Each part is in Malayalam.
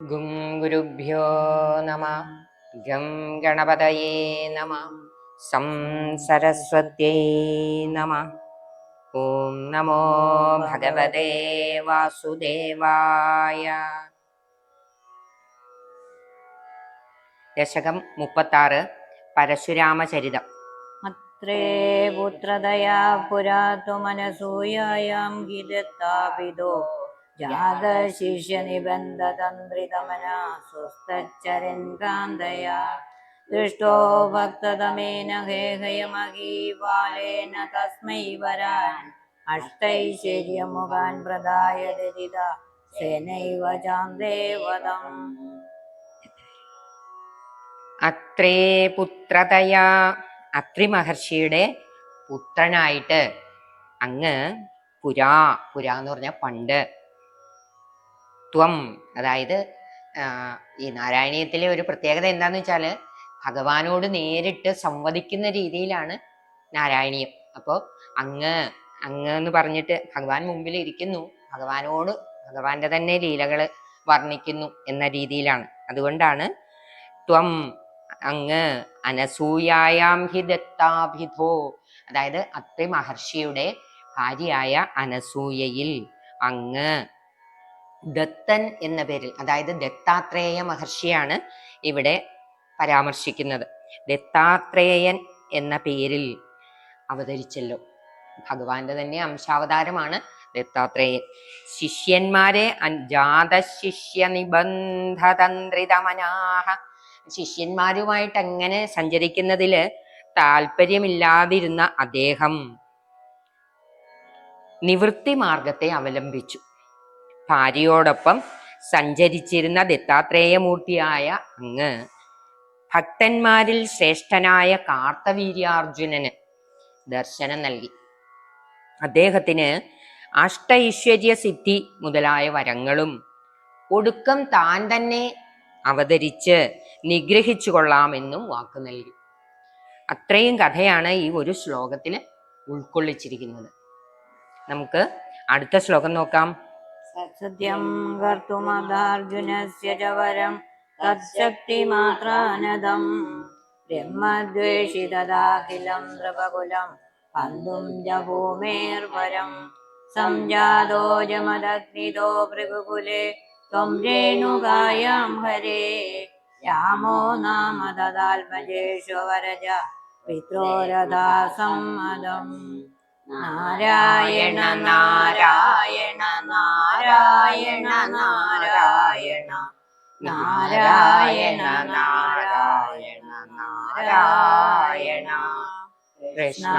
ഗും ഗുരുഭ്യോ നമ. ഗം ഗണപതയേ നമ. സം സരസ്വത്യൈ നമ. ഓം നമോ ഭഗവതേ വാസുദേവായ. ദശകം 36 പരശുരാമചരിതം. അത്രേ പുത്രതയാ പുരാതു മനസൂയായാം ഹി ദത്താപിതോ ജാതശിഷ്യനിബന്ധതന്ത്രിതമനാ സ്വസ്ഥച്ചരൻ കാന്തയാ ദൃഷ്ടോ ഭക്തതമേന ഹേഹയമഹീപാലേന തസ്മൈ വരാൻ അഷ്ടൈശ്വര്യമുഖാൻ പ്രദായ ദരിത സേനൈവ ചാന്ദേവതം. അത്രേ പുത്രതയാ, അത്രി മഹർഷിയുടെ പുത്രനായിട്ട് അങ്ങ് പുരാ എന്ന് പറഞ്ഞാൽ പണ്ട്, ത്വം അതായത് ഈ നാരായണീയത്തിലെ ഒരു പ്രത്യേകത എന്താന്ന് വെച്ചാല് ഭഗവാനോട് നേരിട്ട് സംവദിക്കുന്ന രീതിയിലാണ് നാരായണീയം. അപ്പോൾ അങ്ങ് എന്ന് പറഞ്ഞിട്ട് ഭഗവാൻ മുമ്പിൽ ഇരിക്കുന്നു, ഭഗവാന്റെ തന്നെ ലീലകള് വർണ്ണിക്കുന്നു എന്ന രീതിയിലാണ്. അതുകൊണ്ടാണ് ത്വം അങ്ങ് അനസൂയായാം ഹി ദത്താഭിധോ, അതായത് അത്രി മഹർഷിയുടെ ഭാര്യയായ അനസൂയയിൽ അങ്ങ് ദത്തൻ എന്ന പേരിൽ, അതായത് ദത്താത്രേയ മഹർഷിയാണ് ഇവിടെ പരാമർശിക്കുന്നത്. ദത്താത്രേയൻ എന്ന പേരിൽ അവതരിച്ചല്ലോ. ഭഗവാന്റെ തന്നെ അംശാവതാരമാണ് ദത്താത്രേയൻ. ശിഷ്യന്മാരെ ജാതശിഷ്യ നിബന്ധതന്ത്രിതമനാഹ, ശിഷ്യന്മാരുമായിട്ട് അങ്ങനെ സഞ്ചരിക്കുന്നതില് താല്പര്യമില്ലാതിരുന്ന അദ്ദേഹം നിവൃത്തി മാർഗത്തെ അവലംബിച്ചു. ഭാര്യയോടൊപ്പം സഞ്ചരിച്ചിരുന്ന ദത്താത്രേയമൂർത്തിയായ അങ്ങ് ഭക്തന്മാരിൽ ശ്രേഷ്ഠനായ കാർത്തവീര്യാർജുനന് ദർശനം നൽകി. അദ്ദേഹത്തിന് അഷ്ടൈശ്വര്യ സിദ്ധി മുതലായ വരങ്ങളും ഒടുക്കം താൻ തന്നെ അവതരിച്ച് നിഗ്രഹിച്ചു കൊള്ളാമെന്നും വാക്കു നൽകി. അത്രയും കഥയാണ് ഈ ഒരു ശ്ലോകത്തിൽ ഉൾക്കൊള്ളിച്ചിരിക്കുന്നത്. നമുക്ക് അടുത്ത ശ്ലോകം നോക്കാം. സത്യം കർത്തുമദാർജുനസ്യ ച വരം തച്ഛക്തിമാത്രാനദം ബ്രഹ്മദ്വേഷിതദാഖിലം നൃപകുലം ഹന്തും ജഭൂമേർവരം സംജാതോ ജമദഗ്നിതോ ഭൃഗുകുലേ ത്വം രേണുകായാം ഹരേ രാമോ നാമ തദാത്മജേഷു വരജ പിത്രോരഥാസമ്മതം. നാരായണ നാരായണ നാരായണ നാരായണ നാരായണ നാരായണ നാരായണ കൃഷ്ണ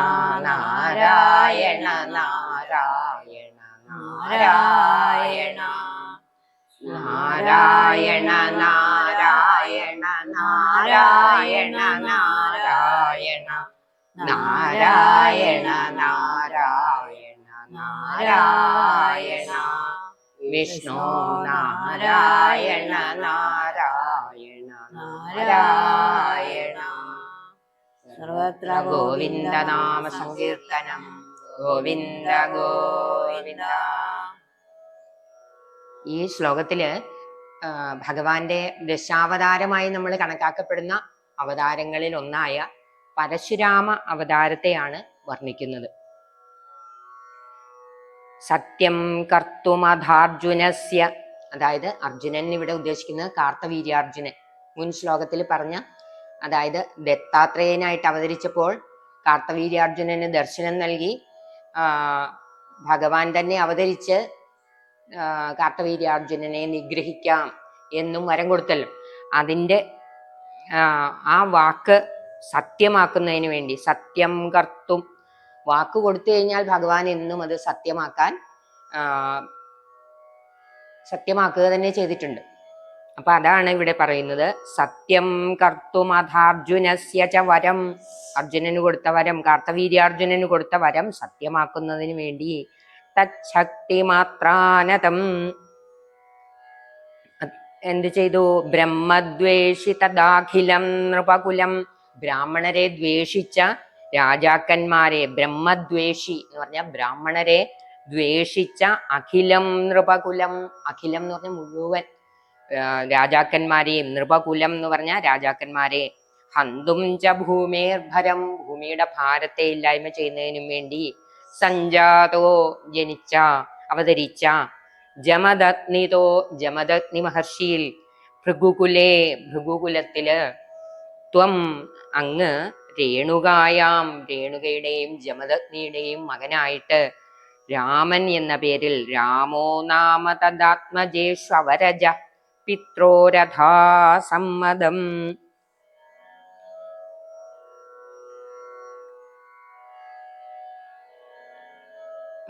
നാരായണ നാരായണ നാരായണ നാരായണ നാരായണ നാരായണ നാരായണ നാരായണ നാരായണ നാരായണ വിഷ്ണു നാരായണ നാരായണ നാരായണ. സർവത്ര ഗോവിന്ദ നാമ സങ്കീർത്തനം. ഗോവിന്ദ ഗോവിന്ദ. ഈ ശ്ലോകത്തില് ഭഗവാന്റെ ദശാവതാരമായി നമ്മൾ കണക്കാക്കപ്പെടുന്ന അവതാരങ്ങളിൽ ഒന്നായ പരശുരാമ അവതാരത്തെയാണ് വർണ്ണിക്കുന്നത്. സത്യം കർത്തുമധാർജുനസ്യ, അതായത് അർജുനൻ ഇവിടെ ഉദ്ദേശിക്കുന്നത് കാർത്തവീര്യാർജുനൻ. മുൻ ശ്ലോകത്തിൽ പറഞ്ഞ, അതായത് ദത്താത്രേയനായിട്ട് അവതരിച്ചപ്പോൾ കാർത്തവീര്യാർജുനന് ദർശനം നൽകി ഭഗവാൻ തന്നെ അവതരിച്ച് കാർത്തവീര്യാർജുനനെ നിഗ്രഹിക്കാം എന്നും വരം കൊടുത്തല്ലോ. അതിൻ്റെ ആ വാക്ക് സത്യമാക്കുന്നതിന് വേണ്ടി, സത്യം കർത്തും വാക്ക് കൊടുത്തു കഴിഞ്ഞാൽ ഭഗവാൻ എന്നും അത് സത്യമാക്കുക തന്നെ ചെയ്തിട്ടുണ്ട്. അപ്പൊ അതാണ് ഇവിടെ പറയുന്നത്. സത്യം കർത്തും അഥാർജുനസ്യ ച വരം, അർജുനന് കൊടുത്ത വരം, കാർത്തവീര്യാർജുനന് കൊടുത്ത വരം സത്യമാക്കുന്നതിന് വേണ്ടി തച്ഛക്തി മാത്രാനതം എന്ത് ചെയ്തു? ബ്രഹ്മദ്വേഷിതദാഖിലം നൃപകുലം, ബ്രാഹ്മണരെ ദ്വേഷിച്ച രാജാക്കന്മാരെ, ബ്രഹ്മദ്വേഷി എന്ന് പറഞ്ഞാൽ ബ്രാഹ്മണരെ ദ്വേഷിച്ച അഖിലം നൃപകുലം, അഖിലം എന്ന് പറഞ്ഞാൽ മുഴുവൻ രാജാക്കന്മാരെയും, നൃപകുലം എന്ന് പറഞ്ഞ രാജാക്കന്മാരെ, ഹന്തും ച ഭൂമേർഭരം, ഭൂമിയുടെ ഭാരത്തെ ഇല്ലായ്മ ചെയ്യുന്നതിനും വേണ്ടി, സഞ്ജാതോ ജനിച്ച, അവതരിച്ച, ജമദഗ്നിതോ, ജമദഗ്നി മഹർഷിയിൽ, ഭൃഗുകുലേ, ഭൃഗുകുലത്തില്, ത്വം അങ്ങ്, രേണുകായാം, രേണുകയുടെയും ജമദഗ്നിയുടെയും മകനായിട്ട്, രാമൻ എന്ന പേരിൽ, രാമോ നാമ തദാത്മജേഷ്വരജ പിത്രോരഥാ സമ്മതം.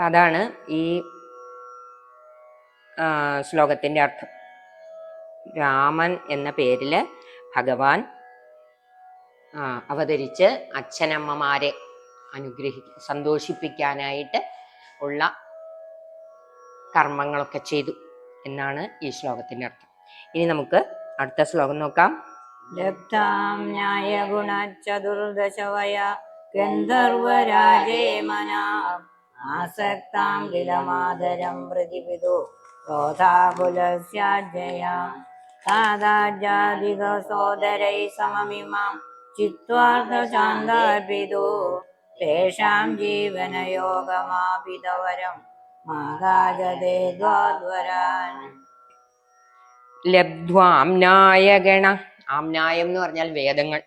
അതാണ് ഈ ശ്ലോകത്തിന്റെ അർത്ഥം. രാമൻ എന്ന പേരില് ഭഗവാൻ അവതരിച്ച് അച്ഛനമ്മമാരെ സന്തോഷിപ്പിക്കാനായിട്ട് ഉള്ള കർമ്മങ്ങളൊക്കെ ചെയ്തു എന്നാണ് ഈ ശ്ലോകത്തിന്റെ അർത്ഥം. ഇനി നമുക്ക് അടുത്ത ശ്ലോകം നോക്കാം. ലബ്ധാം ന്യായഗുണചതുർദശവയ ഗന്ധർവരാജേ മനാ ആസക്താം കിലമാതരം പ്രതിപിതു ക്രോധാകുലസ്യാജയാ താദാജാദിക സോദരൈ സമമിമാം ചിത്വാർത്ഥശാന്താർപ്പിതു തേഷാം ജീവനയോഗമാപിതവരം മാഗാജതേ ദ്വാദ്വരാൻ. ലബ്ധ്വാംനായഗണ, ആംനായം എന്ന് പറഞ്ഞാൽ വേദങ്ങൾ,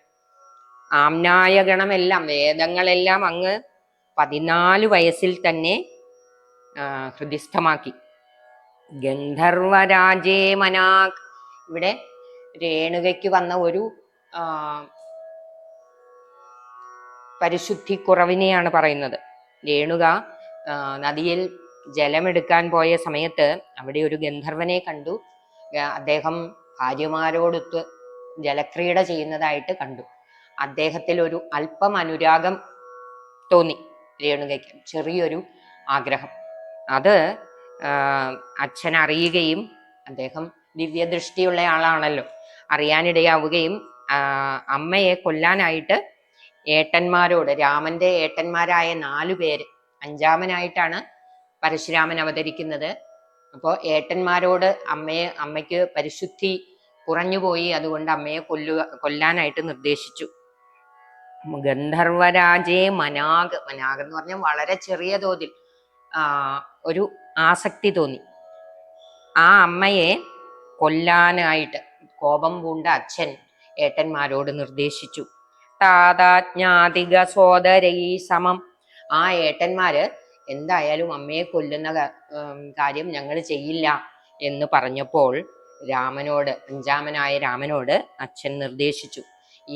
ആംനായഗണമെല്ലാം വേദങ്ങളെല്ലാം അങ്ങ് 14 വയസ്സിൽ തന്നെ ഹൃദിസ്ഥമാക്കി. ഗന്ധർവരാജേ മനാക്, ഇവിടെ രേണുകയ്ക്ക് വന്ന ഒരു പരിശുദ്ധി കുറവിനെയാണ് പറയുന്നത്. രേണുക നദിയിൽ ജലമെടുക്കാൻ പോയ സമയത്ത് അവിടെ ഒരു ഗന്ധർവനെ കണ്ടു. അദ്ദേഹം ഭാര്യമാരോടൊത്ത് ജലക്രീഡ ചെയ്യുന്നതായിട്ട് കണ്ടു. അദ്ദേഹത്തിൽ ഒരു അല്പം അനുരാഗം തോന്നി രേണുകയ്ക്ക്, ചെറിയൊരു ആഗ്രഹം. അത് അച്ഛൻ അറിയുകയും, അദ്ദേഹം ദിവ്യദൃഷ്ടിയുള്ള ആളാണല്ലോ, അറിയാനിടയാവുകയും അമ്മയെ കൊല്ലാനായിട്ട് ഏട്ടന്മാരോട്, രാമന്റെ ഏട്ടന്മാരായ 4 പേര്, 5ാമനായിട്ടാണ് പരശുരാമൻ അവതരിക്കുന്നത്. അപ്പോൾ ഏട്ടന്മാരോട് അമ്മയ്ക്ക് പരിശുദ്ധി കുറഞ്ഞുപോയി, അതുകൊണ്ട് അമ്മയെ കൊല്ലാനായിട്ട് നിർദ്ദേശിച്ചു. ഗന്ധർവരാജേ മനാഗ്, മനാഗ് എന്ന് പറഞ്ഞാൽ വളരെ ചെറിയ തോതിൽ ഒരു ആസക്തി തോന്നി. ആ അമ്മയെ കൊല്ലാനായിട്ട് കോപം പൂണ്ട അച്ഛൻ ഏട്ടന്മാരോട് നിർദ്ദേശിച്ചു. താതാജ്ഞാതിക സോദരൈ സമം, ആ ഏട്ടന്മാര് എന്തായാലും അമ്മയെ കൊല്ലുന്ന കാര്യം ഞങ്ങൾ ചെയ്യില്ല എന്ന് പറഞ്ഞപ്പോൾ രാമനോട്, 5ാമനായ രാമനോട് അച്ഛൻ നിർദ്ദേശിച്ചു,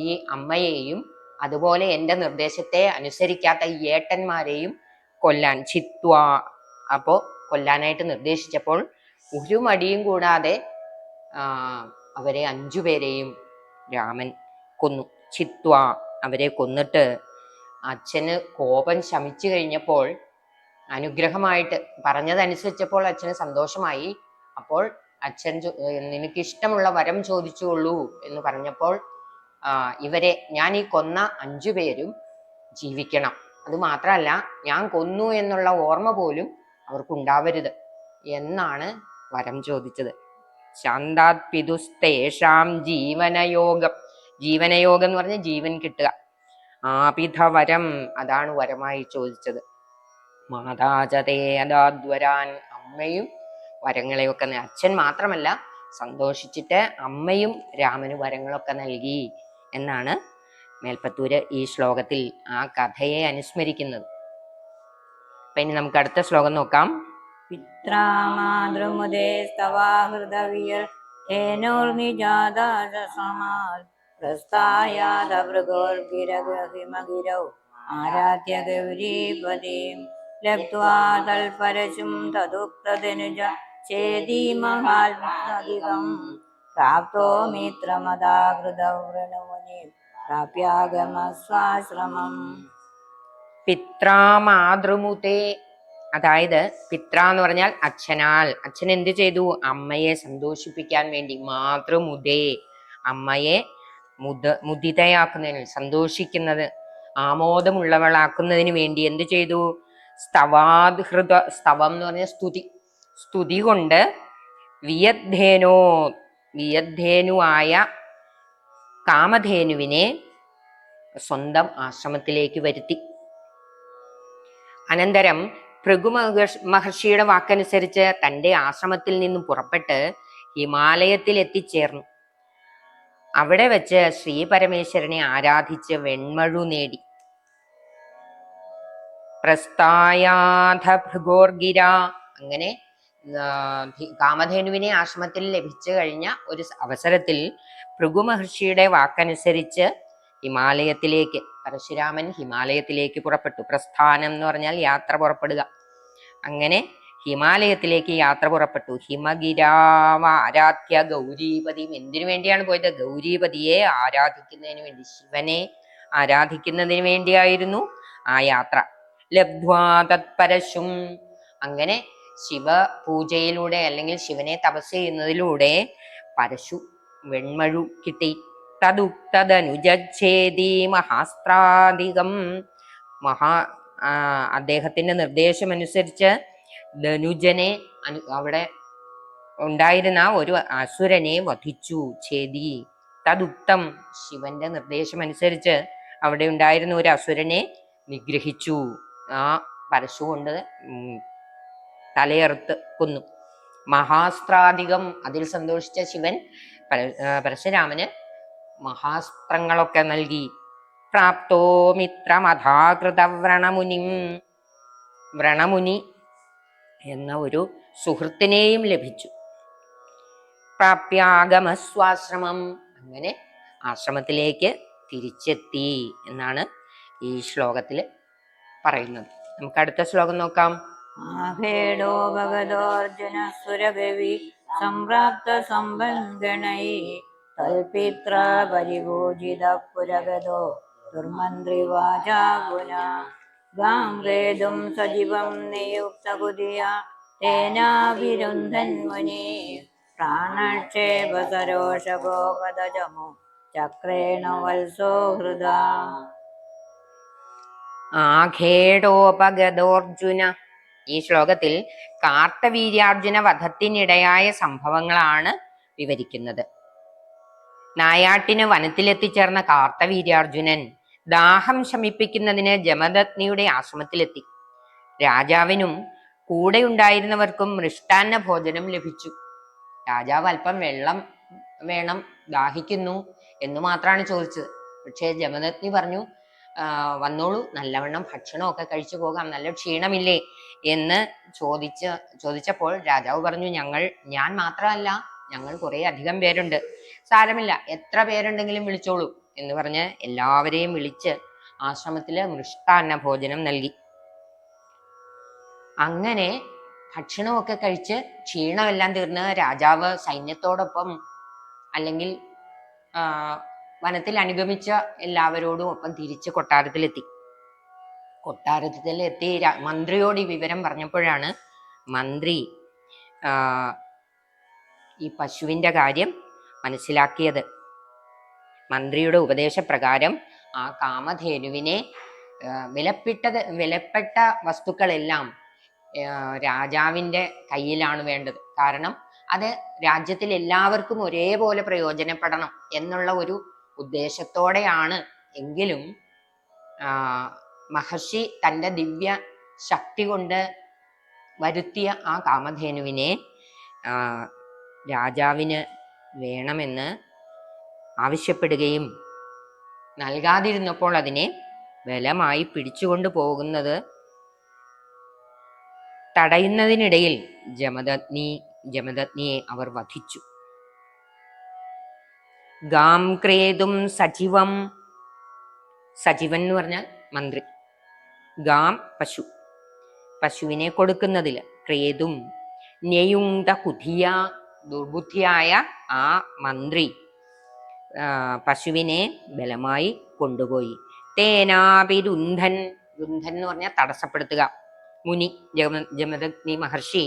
ഈ അമ്മയെയും അതുപോലെ എൻ്റെ നിർദ്ദേശത്തെ അനുസരിക്കാത്ത ഈ ഏട്ടന്മാരെയും കൊല്ലാൻ, ചിത്വ. അപ്പോ കൊല്ലാനായിട്ട് നിർദ്ദേശിച്ചപ്പോൾ ഒരു മടിയും കൂടാതെ അവരെ 5 പേരെയും രാമൻ കൊന്നു. ചിത്വ, അവരെ കൊന്നിട്ട് അച്ഛന് കോപം ശമിച്ചു കഴിഞ്ഞപ്പോൾ, അനുഗ്രഹമായിട്ട് പറഞ്ഞതനുസരിച്ചപ്പോൾ അച്ഛന് സന്തോഷമായി. അപ്പോൾ അച്ഛൻ നിനക്കിഷ്ടമുള്ള വരം ചോദിച്ചുകൊള്ളൂ എന്ന് പറഞ്ഞപ്പോൾ ഇവരെ, ഞാൻ ഈ കൊന്ന 5 പേരും ജീവിക്കണം, അത് മാത്രമല്ല ഞാൻ കൊന്നു എന്നുള്ള ഓർമ്മ പോലും അവർക്കുണ്ടാവരുത് എന്നാണ് വരം ചോദിച്ചത്. ശാന്താത് പിതുസ്തേഷാം ജീവനയോഗം, ജീവനയോഗം എന്ന് പറഞ്ഞാൽ ജീവൻ കിട്ടുക. ആപിധവരം, അതാണ് വരമായി ചോദിച്ചത്. മാതാചതേ അദാദ്വരാൻ, അമ്മയും വരങ്ങളെയൊക്കെ, അച്ഛൻ മാത്രമല്ല സന്തോഷിച്ചിട്ട് അമ്മയും രാമന് വരങ്ങളൊക്കെ നൽകി എന്നാണ് മേൽപ്പത്തൂര് ഈ ശ്ലോകത്തിൽ ആ കഥയെ അനുസ്മരിക്കുന്നത്. അപ്പൊ ഇനി നമുക്ക് അടുത്ത ശ്ലോകം നോക്കാം. പിത്രാമാതൃമുദേ സ്തവാഹൃദവിയർ ഹേനോർനിജാതാസമാൽ പ്രസ്ഥായാദഭൃഗോർഗിരഹിമഗിരൗ ആരാധ്യ ഗൗരീപദീം ലബ്ധ്വാ തൽപരശും തദുക്തധനുജ ചേദി മഹാത്മധികം പ്രാപ്തോ മിത്രമദാഹൃതവൃണമുനി പ്രാപ്യാഗമസ്വാശ്രമം. പിത്രാമാതൃമുദേ, അതായത് പിത്ര എന്ന് പറഞ്ഞാൽ അച്ഛനാൽ, അച്ഛൻ എന്ത് ചെയ്തു? അമ്മയെ സന്തോഷിപ്പിക്കാൻ വേണ്ടി. മാതൃമുദേ, അമ്മയെ മുദിതയാക്കുന്നതിന്, സന്തോഷിക്കുന്നത്, ആമോദമുള്ളവളാക്കുന്നതിന് വേണ്ടി എന്ത് ചെയ്തു? സ്തവാദ്ഹൃത, സ്തവം എന്ന് പറഞ്ഞാൽ സ്തുതി, സ്തുതി കൊണ്ട് വിയദ്ധേനോ, വിയദ്ധേനുവായ കാമധേനുവിനെ സ്വന്തം ആശ്രമത്തിലേക്ക് വരുത്തി. അനന്തരം ഭൃഗു മഹർഷിയുടെ വാക്കനുസരിച്ച് തൻ്റെ ആശ്രമത്തിൽ നിന്നും പുറപ്പെട്ട് ഹിമാലയത്തിൽ എത്തിച്ചേർന്നു. അവിടെ വെച്ച് ശ്രീ പരമേശ്വരനെ ആരാധിച്ച് വെൺമഴു നേടി. പ്രസ്ഥായാധ ഭൃഗോർഗിര. അങ്ങനെ കാമധേനുവിനെ ആശ്രമത്തിൽ ലഭിച്ചു കഴിഞ്ഞ ഒരു അവസരത്തിൽ ഭൃഗു മഹർഷിയുടെ വാക്കനുസരിച്ച് ഹിമാലയത്തിലേക്ക്, പരശുരാമൻ ഹിമാലയത്തിലേക്ക് പുറപ്പെട്ടു. പ്രസ്ഥാനം എന്ന് പറഞ്ഞാൽ യാത്ര പുറപ്പെടുക. അങ്ങനെ ഹിമാലയത്തിലേക്ക് യാത്ര പുറപ്പെട്ടു. ഹിമഗിരാവ ആരാധ്യ ഗൗരീപതിയും. എന്തിനു വേണ്ടിയാണ് പോയത്? ഗൗരീപതിയെ ആരാധിക്കുന്നതിന് വേണ്ടി, ശിവനെ ആരാധിക്കുന്നതിന് വേണ്ടിയായിരുന്നു ആ യാത്ര. ലബ്ധ്വാ തത്പരശും. അങ്ങനെ ശിവ പൂജയിലൂടെ അല്ലെങ്കിൽ ശിവനെ തപസ് ചെയ്യുന്നതിലൂടെ പരശു വെൺമഴു കിട്ടി. തദുക്തനുജേതി മഹാസ്ത്രാധികം. അദ്ദേഹത്തിന്റെ നിർദ്ദേശമനുസരിച്ച് ധനുജനെ, അവിടെ ഉണ്ടായിരുന്ന ഒരു അസുരനെ വധിച്ചു. ഛേദി തദുക്തം. ശിവന്റെ നിർദ്ദേശമനുസരിച്ച് അവിടെ ഉണ്ടായിരുന്ന ഒരു അസുരനെ നിഗ്രഹിച്ചു. ആ പരശു കൊണ്ട് തലയറുത്ത് കൊന്നു. മഹാസ്ത്രാധികം. അതിൽ സന്തോഷിച്ച ശിവൻ പരശുരാമന് മഹാസ്ത്രങ്ങളൊക്കെ നൽകി. പ്രാപ്തോ മിത്രമധാകൃത വ്രണമുനിം. വ്രണമുനി എന്ന ഒരു സുഹൃത്തിനെയും ലഭിച്ചു. പ്രാപ്യാഗമസ്വാശ്രമം. അങ്ങനെ ആശ്രമത്തിലേക്ക് തിരിച്ചെത്തി എന്നാണ് ഈ ശ്ലോകത്തിൽ പറയുന്നത്. നമുക്ക് അടുത്ത ശ്ലോകം നോക്കാം. ആഹേടോ ഭഗതോർജുന സുരഗവി സംപ്രാപ്ത സംബന്ധനൈ തൽപിത്ര പരിഭൂജിത പുരഗതോ ദുർമന്ത്രി വാചാഗുന ഗാംഗേതും സജീവം നിയുക്തകുതിയ തേനാവിരുന്ധൻ മുനി പ്രാണക്ഷേപ സരോഷഗോപദജമു ചക്രേണ വത്സോ ഹൃദാ. ആഖേടോപഗതോർജുന. ഈ ശ്ലോകത്തിൽ കാർത്തവീര്യാർജുന വധത്തിനിടയായ സംഭവങ്ങളാണ് വിവരിക്കുന്നത്. നായാട്ടിന് വനത്തിലെത്തിച്ചേർന്ന കാർത്തവീര്യാർജുനൻ ദാഹം ശമിപ്പിക്കുന്നതിന് ജമദഗ്നിയുടെ ആശ്രമത്തിലെത്തി. രാജാവിനും കൂടെ ഉണ്ടായിരുന്നവർക്കും മൃഷ്ടാന്ന ഭോജനം ലഭിച്ചു. രാജാവ് അല്പം വെള്ളം വേണം, ദാഹിക്കുന്നു എന്ന് മാത്രമാണ് ചോദിച്ചത്. പക്ഷേ ജമദഗ്നി പറഞ്ഞു, വന്നോളൂ, നല്ലവണ്ണം ഭക്ഷണമൊക്കെ കഴിച്ചു പോകാം, നല്ല ക്ഷീണമില്ലേ എന്ന് ചോദിച്ചപ്പോൾ രാജാവ് പറഞ്ഞു, ഞാൻ മാത്രമല്ല, ഞങ്ങൾ കുറെ അധികം പേരുണ്ട്, സാരമില്ല, എത്ര പേരുണ്ടെങ്കിലും വിളിച്ചോളൂ എന്ന് പറഞ്ഞ് എല്ലാവരെയും വിളിച്ച് ആശ്രമത്തില് മൃഷ്ടാന്ന ഭോജനം നൽകി. അങ്ങനെ ഭക്ഷണമൊക്കെ കഴിച്ച് ക്ഷീണമെല്ലാം തീർന്ന് രാജാവ് സൈന്യത്തോടൊപ്പം അല്ലെങ്കിൽ വനത്തിൽ അനുഗമിച്ച എല്ലാവരോടും ഒപ്പം തിരിച്ച് കൊട്ടാരത്തിലെത്തി. കൊട്ടാരത്തിലെത്തി മന്ത്രിയോട് ഈ വിവരം പറഞ്ഞപ്പോഴാണ് മന്ത്രി ഈ പശുവിന്റെ കാര്യം മനസ്സിലാക്കിയത്. മന്ത്രിയുടെ ഉപദേശപ്രകാരം ആ കാമധേനുവിനെ വിലപ്പെട്ട വസ്തുക്കളെല്ലാം രാജാവിൻ്റെ കയ്യിലാണ് വേണ്ടത്. കാരണം അത് രാജ്യത്തിൽ എല്ലാവർക്കും ഒരേപോലെ പ്രയോജനപ്പെടണം എന്നുള്ള ഒരു ഉദ്ദേശത്തോടെയാണ്. എങ്കിലും മഹർഷി തൻ്റെ ദിവ്യ ശക്തി കൊണ്ട് വരുത്തിയ ആ കാമധേനുവിനെ രാജാവിന് വേണമെന്ന് ആവശ്യപ്പെടുകയും നൽകാതിരുന്നപ്പോൾ അതിനെ ബലമായി പിടിച്ചുകൊണ്ടു പോകുന്നത് തടയുന്നതിനിടയിൽ ജമദഗ്നിയെ അവർ വധിച്ചു. ഗാം ക്രേതും സജീവം. സജീവൻ എന്ന് പറഞ്ഞാൽ മന്ത്രി. ഗാം പശു, പശുവിനെ കൊടുക്കുന്നതിൽ. ക്രേതും ന്യയുങ്ത കുധിയ, ദുർബുദ്ധിയായ ആ മന്ത്രി പശുവിനെ ബലമായി കൊണ്ടുപോയി. തേനാപിരുന്ധൻ, രുന്ധൻ എന്ന് പറഞ്ഞാൽ തടസ്സപ്പെടുത്തുക. മുനി ജമദഗ്നി മഹർഷി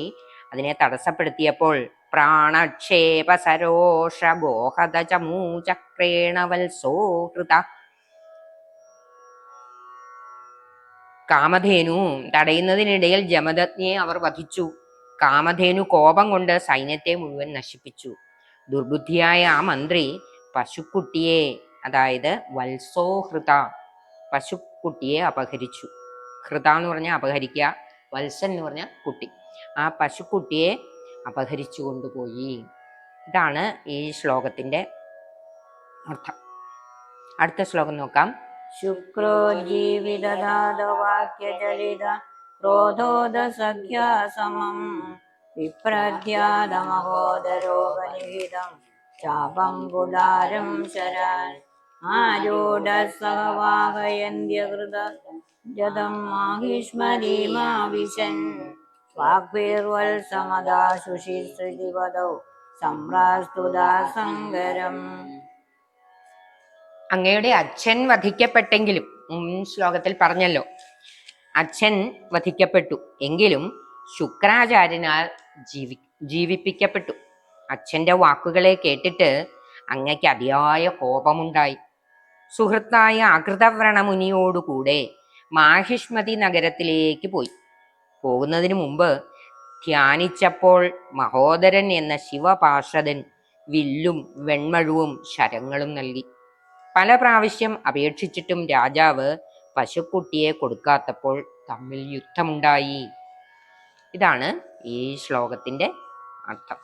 അതിനെ തടസ്സപ്പെടുത്തിയപ്പോൾ പ്രാണക്ഷേപ സരോഷ ഗോഹത ചമൂചക്രേണ വത്സോ ഹൃത. കാമധേനു തടയുന്നതിനിടയിൽ ജമദഗ്നിയെ അവർ വധിച്ചു. കാമധേനു കോപം കൊണ്ട് സൈന്യത്തെ മുഴുവൻ നശിപ്പിച്ചു. ദുർബുദ്ധിയായ ആ മന്ത്രി പശുക്കുട്ടിയെ, അതായത് വത്സോഹൃത, പശുക്കുട്ടിയെ അപഹരിച്ചു. ഹൃത എന്ന് പറഞ്ഞാൽ അപഹരിക്കുക, വത്സൻ എന്ന് പറഞ്ഞാൽ കുട്ടി. ആ പശുക്കുട്ടിയെ അപഹരിച്ചു കൊണ്ടുപോയി. ഇതാണ് ഈ ശ്ലോകത്തിന്റെ അർത്ഥം. അടുത്ത ശ്ലോകം നോക്കാം. ശുക്രോ ജീവിതവാക്യചലിത ക്രോധോദസഖ്യാ സമം വിപ്രധ്യാതമഹോദരോപനിഹിതം ചാപം കുടാരം ശരാൻ ആരൂഢസഹവാഹയന്ത്യകൃത ജതം മാഹിഷ്മരീമാവിശൻ വാഗ്ഭിർവത്സമദാശുഷിശ്രുതിപദൗ സമ്രാസ്തുദാസങ്കരം. അങ്ങയുടെ അച്ഛൻ വധിക്കപ്പെട്ടെങ്കിലും, ശ്ലോകത്തിൽ പറഞ്ഞല്ലോ അച്ഛൻ വധിക്കപ്പെട്ടു, എങ്കിലും ശുക്രാചാര്യനാൽ ജീവിപ്പിക്കപ്പെട്ടു. അച്ഛന്റെ വാക്കുകളെ കേട്ടിട്ട് അങ്ങയ്ക്ക് അതിയായ കോപമുണ്ടായി. സുഹൃത്തായ അകൃതവ്രണമുനിയോടുകൂടെ മാഹിഷ്മതി നഗരത്തിലേക്ക് പോയി. പോകുന്നതിന് മുമ്പ് ധ്യാനിച്ചപ്പോൾ മഹോദരൻ എന്ന ശിവപാർഷദൻ വില്ലും വെൺമഴുവും ശരങ്ങളും നൽകി. പല പ്രാവശ്യം അപേക്ഷിച്ചിട്ടും രാജാവ് പശുക്കുട്ടിയെ കൊടുക്കാത്തപ്പോൾ തമ്മിൽ യുദ്ധമുണ്ടായി. ഇതാണ് ഈ ശ്ലോകത്തിന്റെ അർത്ഥം.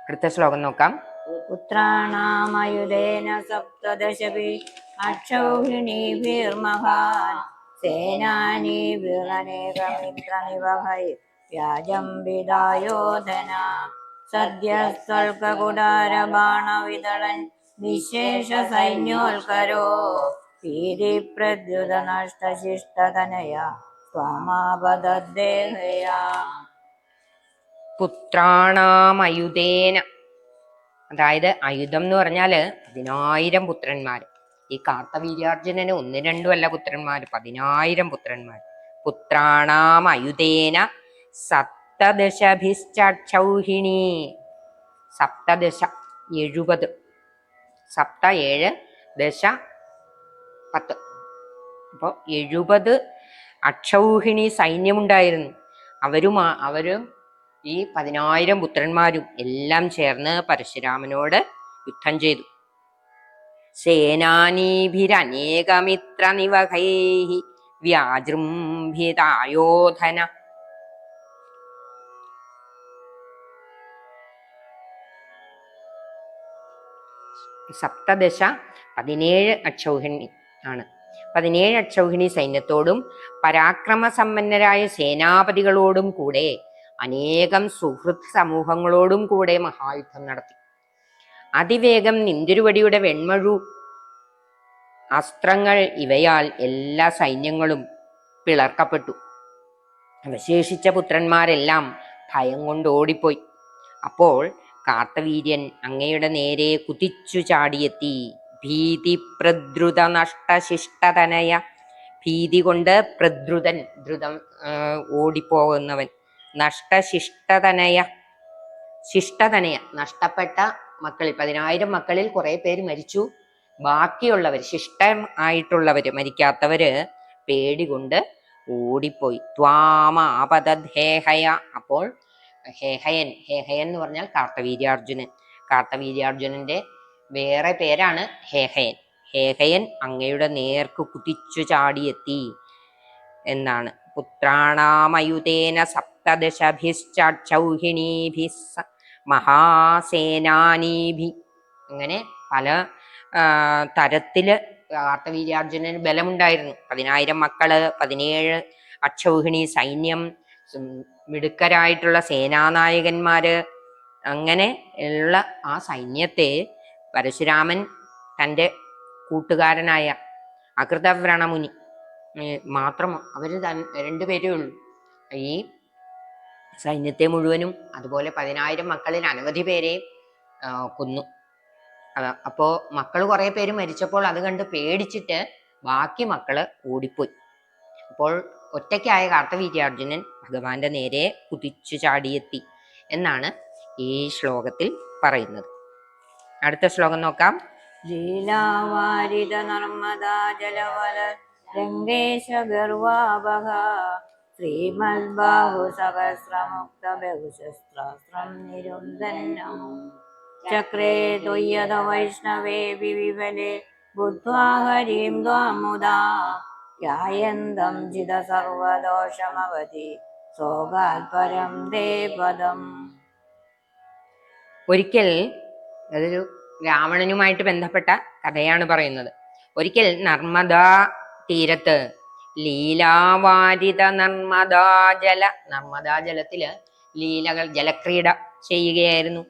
അടുത്ത ശ്ലോകം നോക്കാം. പുത്രാണാമയുധേന സപ്തദശഭി അക്ഷൗഹിണീഭിർമഹാൻ സേനാനീഭിരനേകമിത്രനിവഹൈ വ്യാജം വിദായോധന സദ്യസ്തൽക്കുടാരബാണവിതളൻ വിശേഷ സൈന്യോൽക്കരോ ഭീതിപ്രദ്യുതനഷ്ടശിഷ്ടതനയ സ്വാമാപദേഹയാ. പുത്രാണാമയുധേന, അതായത് അയുധം എന്ന് പറഞ്ഞാല് 10,000 പുത്രന്മാർ. ഈ കാർത്തവീര്യാർജുനന് 1-2 അല്ല പുത്രന്മാർ, 10,000 പുത്രന്മാർ. പുത്രാണാമയുധേന സപ്തദശഭിശ്ചക്ഷൗഹിണീ. സപ്തദശ 70, സപ്ത 7, ദശ 10. അപ്പോൾ 70 അക്ഷൗഹിണി സൈന്യമുണ്ടായിരുന്നു. അവരും ഈ 10,000 പുത്രന്മാരും എല്ലാം ചേർന്ന് പരശുരാമനോട് യുദ്ധം ചെയ്തു. സേനാനീഭിരനേകമിത്ര നിവഹൈ വ്യാജൃംഭിതായോധന. സപ്തദശ 17 അക്ഷൗഹിണി ആണ്. 17 അക്ഷൗഹിണി സൈന്യത്തോടും പരാക്രമസമ്പന്നരായ സേനാപതികളോടും കൂടെ അനേകം സുഹൃത്ത് സമൂഹങ്ങളോടും കൂടെ മഹായുദ്ധം നടത്തി. അതിവേഗം നിന്തിരുവടിയുടെ വെൺമഴു അസ്ത്രങ്ങൾ ഇവയാൽ എല്ലാ സൈന്യങ്ങളും പിളർക്കപ്പെട്ടു. അവശേഷിച്ച പുത്രന്മാരെല്ലാം ഭയം കൊണ്ട് ഓടിപ്പോയി. അപ്പോൾ കാർത്തവീര്യൻ അങ്ങയുടെ നേരെ കുതിച്ചു ചാടിയെത്തി. ഭീതി പ്രദ്രുത നഷ്ടശിഷ്ടതനയ. ഭീതി കൊണ്ട് പ്രദ്രുതൻ, ദ്രുതം ഓടിപ്പോകുന്നവൻ. നഷ്ടശിഷ്ടതനയ, ശിഷ്ടതനയ നഷ്ടപ്പെട്ട മക്കളിൽ 10,000 മക്കളിൽ കുറെ പേര് മരിച്ചു. ബാക്കിയുള്ളവർ, ശിഷ്ടം ആയിട്ടുള്ളവര്, മരിക്കാത്തവര് പേടികൊണ്ട് ഓടിപ്പോയി. ത്വാമാപതദ്ഹേഹയ. അപ്പോൾ ഹേഹയൻ, ഹേഹയൻ എന്ന് പറഞ്ഞാൽ കാർത്തവീര്യാർജുനൻ. കാർത്തവീര്യാർജുനന്റെ വേറെ പേരാണ് ഹേഹയൻ. ഹേഹയൻ അങ്ങയുടെ നേർക്ക് കുതിച്ചു ചാടിയെത്തി എന്നാണ്. പുത്രാണാമയുതേന സപ്തദശഭിശ്ചക്ഷൗഹിണീഭി മഹാസേനാനീഭി. അങ്ങനെ പല തരത്തില് കാർത്തവീര്യാർജുനന് ബലമുണ്ടായിരുന്നു. 10,000 മക്കള്, 17 അക്ഷൗഹിണി സൈന്യം, മിടുക്കരായിട്ടുള്ള സേനാനായകന്മാര്. അങ്ങനെ ഉള്ള ആ സൈന്യത്തെ പരശുരാമൻ തൻ്റെ കൂട്ടുകാരനായ അകൃതവ്രണമുനി മാത്രം, അവര് 2 പേരേ ഉള്ളൂ, ഈ സൈന്യത്തെ മുഴുവനും അതുപോലെ 10,000 മക്കളിൽ അനവധി പേരെ കൊന്നു. അപ്പോ മക്കൾ കുറെ പേര് മരിച്ചപ്പോൾ അത് കണ്ട് പേടിച്ചിട്ട് ബാക്കി മക്കള് ഓടിപ്പോയി. അപ്പോൾ ഒറ്റയ്ക്കായ കാർത്തവീര്യാർജുനൻ ഭഗവാന്റെ നേരെ കുതിച്ചു ചാടിയെത്തി എന്നാണ് ഈ ശ്ലോകത്തിൽ പറയുന്നത്. അടുത്ത ശ്ലോകം നോക്കാം. ലീലാവാരിത നർമ്മദാ ജലവല രംഗേശ ഗർവാവഹ ശ്രീമദ്ബാഹു സഹസ്രമുക്ത ബഹുശസ്ത്രാസ്ത്രം നിരുന്ധന്നമും ചക്രേ തുയ്യത വൈഷ്ണവേ വിവിഫലെ ബുദ്ധ്വാ ഹരിം ത്വാമുദാ ധ്യായന്തം ചിത സർവദോഷമവധി സോകാൽപരം ദേ പദം. ഒരിക്കൽ അതൊരു രാവണനുമായിട്ട് ബന്ധപ്പെട്ട കഥയാണ് പറയുന്നത്. ഒരിക്കൽ നർമ്മദാ തീരത്ത് ലീലാവാരിത നർമ്മദാ ജലത്തില് ലീലകൾ ജലക്രീഡ ചെയ്യുകയായിരുന്നു.